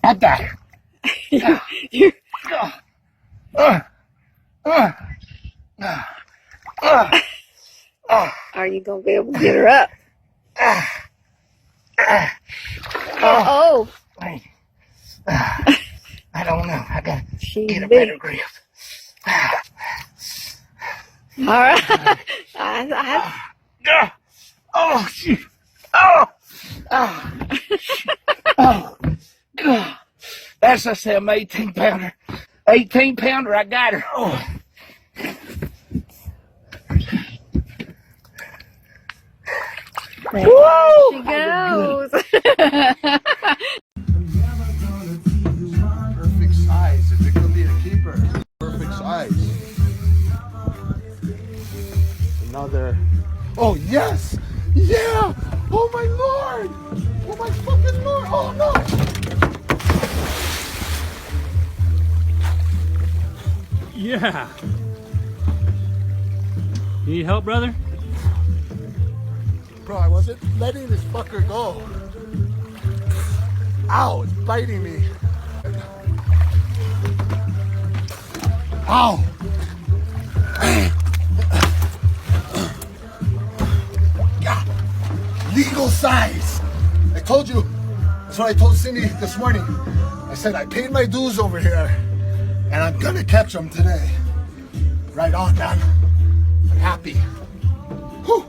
I got her. Are you gonna be able to get her up? Uh-oh. I don't know. I gotta She's get a big. better grip. All right. Oh, shoot. Oh. God. That's a 18 pounder. 18 pounder, I got her. Oh. Woo! She goes. Perfect size. If it could be a keeper, perfect size. Another. Oh yes! Yeah! Oh my lord! Oh my fucking lord! Oh no! Yeah. You need help, brother? Bro, I wasn't letting this fucker go. Ow! It's biting me. Ow! Yeah. Legal size. I told you. That's what I told Cindy this morning. I said I paid my dues over here, and I'm gonna catch them today. Right on, man. I'm happy. Whew.